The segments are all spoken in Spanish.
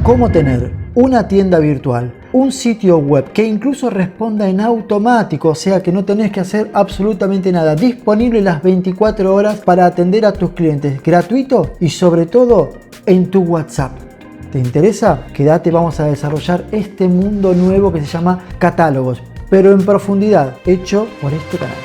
cómo tener una tienda virtual, un sitio web que incluso responda en automático, o sea que no tenés que hacer absolutamente nada, disponible las 24 horas para atender a tus clientes, gratuito y sobre todo en tu WhatsApp. ¿Te interesa? Quédate, vamos a desarrollar este mundo nuevo que se llama catálogos, pero en profundidad, hecho por este canal.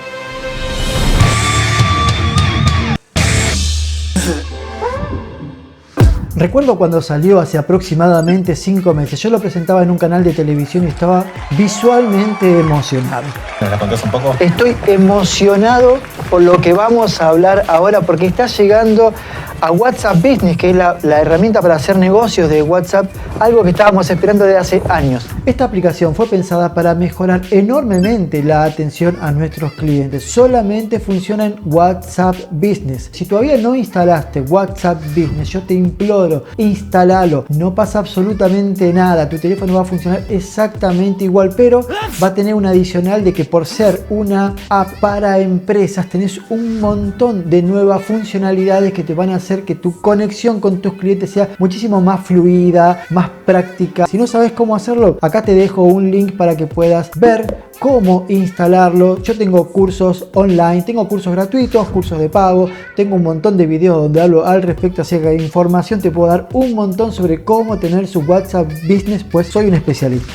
Recuerdo cuando salió hace aproximadamente 5 meses. Yo lo presentaba en un canal de televisión y estaba visualmente emocionado. ¿Me la contás un poco? Estoy emocionado por lo que vamos a hablar ahora porque está llegando a WhatsApp Business, que es la herramienta para hacer negocios de WhatsApp, algo que estábamos esperando desde hace años. Esta aplicación fue pensada para mejorar enormemente la atención a nuestros clientes. Solamente funciona en WhatsApp Business. Si todavía no instalaste WhatsApp Business, yo te imploro, instalalo. No pasa absolutamente nada. Tu teléfono va a funcionar exactamente igual, pero va a tener un adicional de que por ser una app para empresas tenés un montón de nuevas funcionalidades que te van a hacer que tu conexión con tus clientes sea muchísimo más fluida, más práctica. Si no sabes cómo hacerlo, acá te dejo un link para que puedas ver cómo instalarlo. Yo tengo cursos online, tengo cursos gratuitos, cursos de pago, tengo un montón de videos donde hablo al respecto, así que información te puedo dar un montón sobre cómo tener su WhatsApp Business, pues soy un especialista.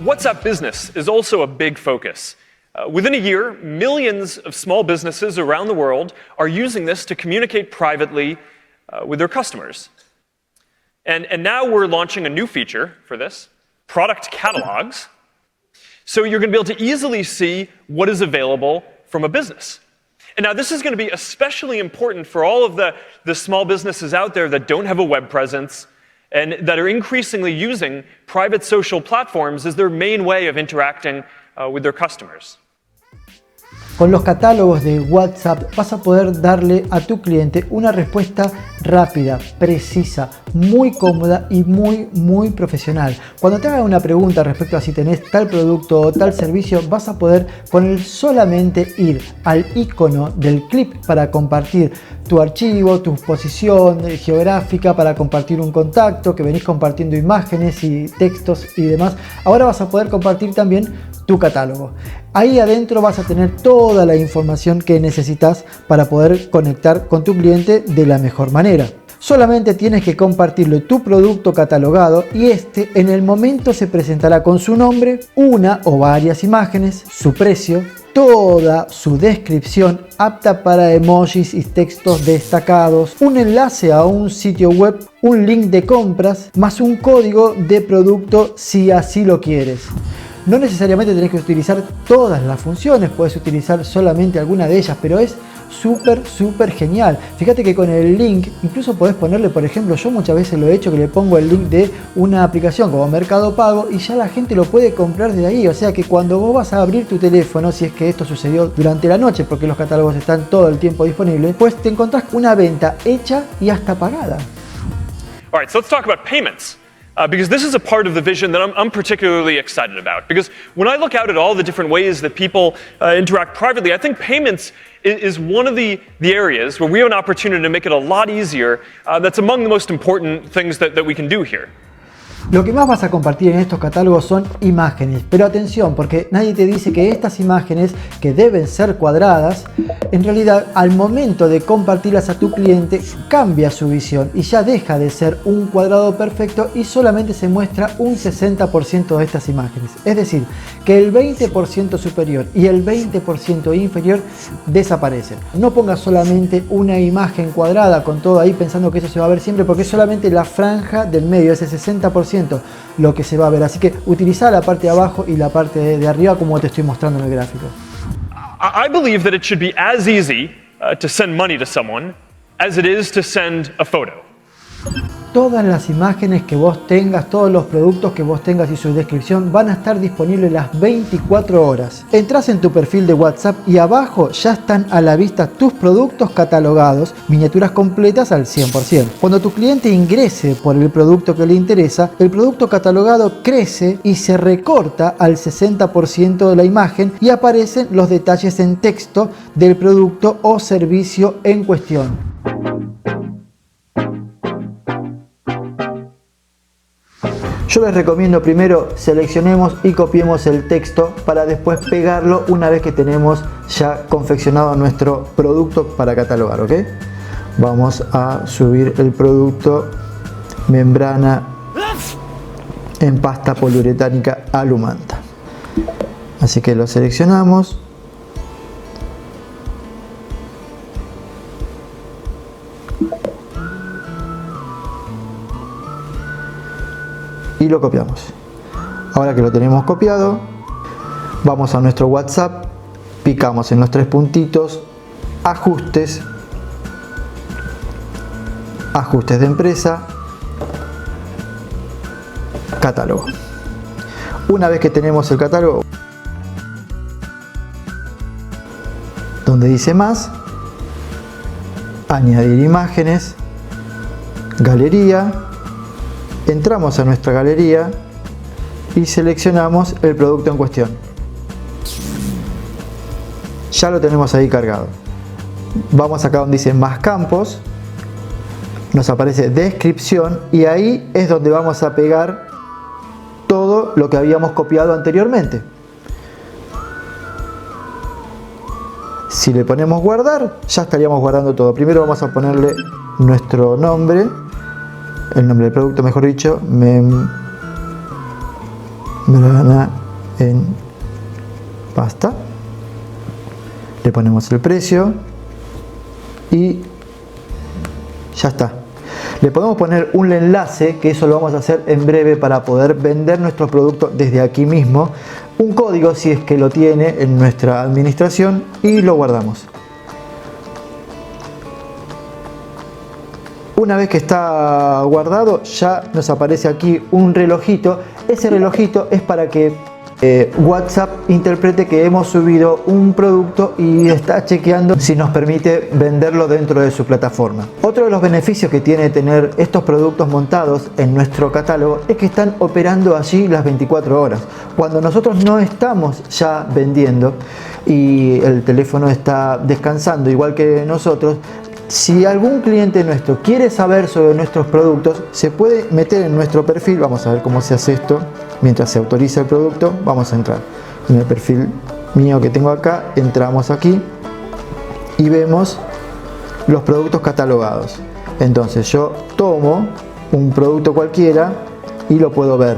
WhatsApp Business is also a big focus. Within a year, millions of small businesses around the world are using this to communicate privately with their customers. And now we're launching a new feature for this, product catalogs. So you're going to be able to easily see what is available from a business. And now this is going to be especially important for all of the small businesses out there that don't have a web presence and that are increasingly using private social platforms as their main way of interacting with their customers. Con los catálogos de WhatsApp vas a poder darle a tu cliente una respuesta rápida, precisa, muy cómoda y muy profesional. Cuando te haga una pregunta respecto a si tenés tal producto o tal servicio, vas a poder con el solamente ir al icono del clip para compartir tu archivo, tu posición geográfica, para compartir un contacto, que venís compartiendo imágenes y textos y demás. Ahora vas a poder compartir también tu catálogo. Ahí adentro vas a tener toda la información que necesitas para poder conectar con tu cliente de la mejor manera. Solamente tienes que compartirle tu producto catalogado y este en el momento se presentará con su nombre, una o varias imágenes, su precio, toda su descripción apta para emojis y textos destacados, un enlace a un sitio web, un link de compras, más un código de producto si así lo quieres. No necesariamente tenés que utilizar todas las funciones, puedes utilizar solamente alguna de ellas, pero es súper genial. Fíjate que con el link, incluso podés ponerle, por ejemplo, yo muchas veces lo he hecho, que le pongo el link de una aplicación como Mercado Pago y ya la gente lo puede comprar de ahí. O sea que cuando vos vas a abrir tu teléfono, si es que esto sucedió durante la noche, porque los catálogos están todo el tiempo disponibles, pues te encontrás una venta hecha y hasta pagada. All right, so let's talk about payments. Because this is a part of the vision that I'm particularly excited about. Because when I look out at all the different ways that people interact privately, I think payments is one of the areas where we have an opportunity to make it a lot easier. That's among the most important things that we can do here. Lo que más vas a compartir en estos catálogos son imágenes, pero atención, porque nadie te dice que estas imágenes, que deben ser cuadradas, en realidad al momento de compartirlas a tu cliente cambia su visión y ya deja de ser un cuadrado perfecto y solamente se muestra un 60% de estas imágenes. Es decir, que el 20% superior y el 20% inferior desaparecen. No pongas solamente una imagen cuadrada con todo ahí pensando que eso se va a ver siempre, porque es solamente la franja del medio, ese 60% lo que se va a ver. Así que utiliza la parte de abajo y la parte de arriba como te estoy mostrando en el gráfico. I believe that it should be as easy to send money to someone as it is to send a photo. todas las imágenes que vos tengas, todos los productos que vos tengas y su descripción van a estar disponibles las 24 horas. Entrás en tu perfil de WhatsApp y abajo ya están a la vista tus productos catalogados, miniaturas completas al 100%. Cuando tu cliente ingrese por el producto que le interesa, el producto catalogado crece y se recorta al 60% de la imagen y aparecen los detalles en texto del producto o servicio en cuestión. Yo les recomiendo primero seleccionemos y copiemos el texto para después pegarlo una vez que tenemos ya confeccionado nuestro producto para catalogar, ¿ok? Vamos a subir el producto membrana en pasta poliuretánica Alumanta. Así que lo seleccionamos. Y lo copiamos. Ahora que lo tenemos copiado, vamos a nuestro WhatsApp, picamos en los tres puntitos, ajustes, ajustes de empresa, catálogo. Una vez que tenemos el catálogo, donde dice más, añadir imágenes, galería, entramos a nuestra galería y seleccionamos el producto en cuestión. Ya lo tenemos ahí cargado. Vamos acá donde dice más campos, nos aparece descripción y ahí es donde vamos a pegar todo lo que habíamos copiado anteriormente. Si le ponemos guardar, ya estaríamos guardando todo. Primero vamos a ponerle nuestro nombre, el nombre del producto, mejor dicho, membrana en pasta. Le ponemos el precio y ya está. Le podemos poner un enlace, que eso lo vamos a hacer en breve para poder vender nuestro producto desde aquí mismo. Un código si es que lo tiene en nuestra administración y lo guardamos. Una vez que está guardado, ya nos aparece aquí un relojito. Ese relojito es para que WhatsApp interprete que hemos subido un producto y está chequeando si nos permite venderlo dentro de su plataforma. Otro de los beneficios que tiene tener estos productos montados en nuestro catálogo es que están operando allí las 24 horas. Cuando nosotros no estamos ya vendiendo y el teléfono está descansando igual que nosotros, si algún cliente nuestro quiere saber sobre nuestros productos, se puede meter en nuestro perfil. Vamos a ver cómo se hace esto. Mientras se autoriza el producto, vamos a entrar en el perfil mío que tengo acá. Entramos aquí y vemos los productos catalogados. Entonces yo tomo un producto cualquiera y lo puedo ver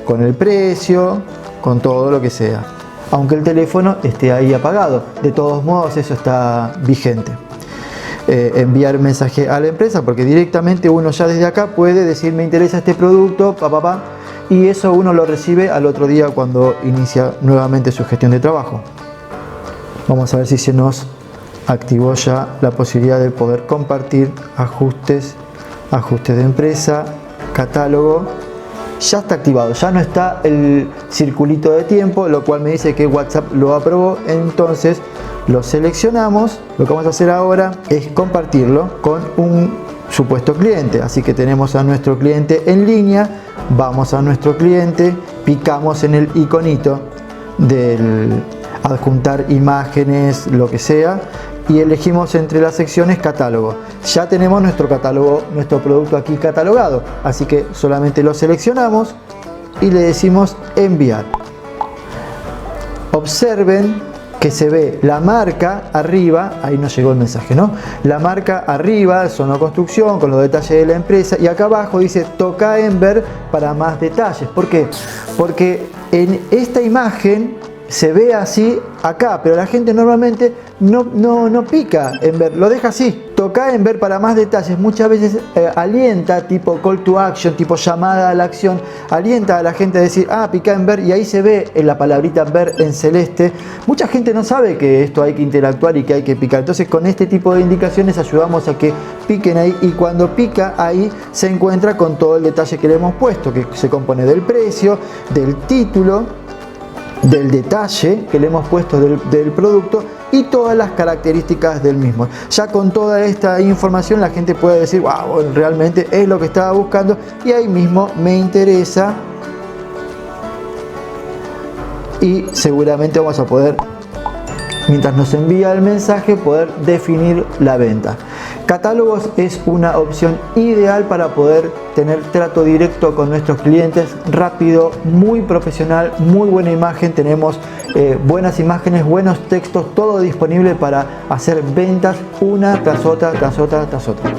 con el precio, con todo lo que sea. Aunque el teléfono esté ahí apagado, de todos modos eso está vigente. Enviar mensaje a la empresa, porque directamente uno ya desde acá puede decir me interesa este producto, y eso uno lo recibe al otro día cuando inicia nuevamente su gestión de trabajo. Vamos a ver si se nos activó ya la posibilidad de poder compartir, ajustes, ajustes de empresa, catálogo. Ya está activado, ya no está el circulito de tiempo, lo cual me dice que WhatsApp lo aprobó. Entonces lo seleccionamos. Lo que vamos a hacer ahora es compartirlo con un supuesto cliente. Así que tenemos a nuestro cliente en línea, vamos a nuestro cliente, picamos en el iconito del adjuntar imágenes, lo que sea, y elegimos entre las secciones catálogo. Ya tenemos nuestro catálogo, nuestro producto aquí catalogado, así que solamente lo seleccionamos y le decimos enviar. Observen que se ve la marca arriba, ahí nos llegó el mensaje, ¿no? La marca arriba, Sono Construcción, con los detalles de la empresa, y acá abajo dice toca en ver para más detalles. ¿Por qué? Porque en esta imagen se ve así acá, pero la gente normalmente no pica en ver, lo deja así. Toca en ver para más detalles, muchas veces alienta, tipo call to action, tipo llamada a la acción, alienta a la gente a decir, pica en ver, y ahí se ve en la palabrita ver en celeste. Mucha gente no sabe que esto hay que interactuar y que hay que picar, entonces con este tipo de indicaciones ayudamos a que piquen ahí, y cuando pica ahí se encuentra con todo el detalle que le hemos puesto, que se compone del precio, del título, del detalle que le hemos puesto del producto y todas las características del mismo. Ya con toda esta información la gente puede decir, wow, realmente es lo que estaba buscando, y ahí mismo me interesa, y seguramente vamos a poder, mientras nos envía el mensaje, poder definir la venta. Catálogos es una opción ideal para poder tener trato directo con nuestros clientes, rápido, muy profesional, muy buena imagen. Tenemos buenas imágenes, buenos textos, todo disponible para hacer ventas una tras otra, tras otra, tras otra.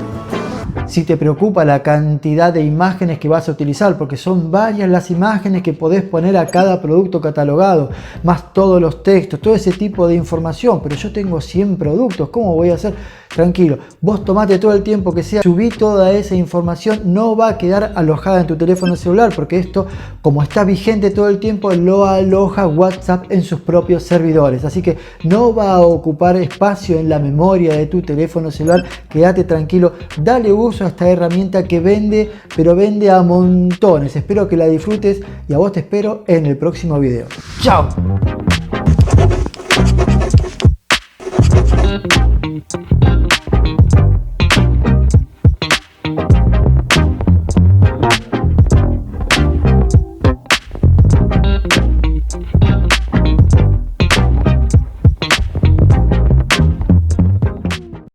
Si te preocupa la cantidad de imágenes que vas a utilizar, porque son varias las imágenes que podés poner a cada producto catalogado, más todos los textos, todo ese tipo de información, pero yo tengo 100 productos, ¿cómo voy a hacer? Tranquilo, vos tomate todo el tiempo que sea, subí toda esa información, no va a quedar alojada en tu teléfono celular, porque esto, como está vigente todo el tiempo, lo aloja WhatsApp en sus propios servidores, así que no va a ocupar espacio en la memoria de tu teléfono celular. Quédate tranquilo, dale uso a esta herramienta que vende, pero vende a montones. Espero que la disfrutes y a vos te espero en el próximo video. ¡Chao!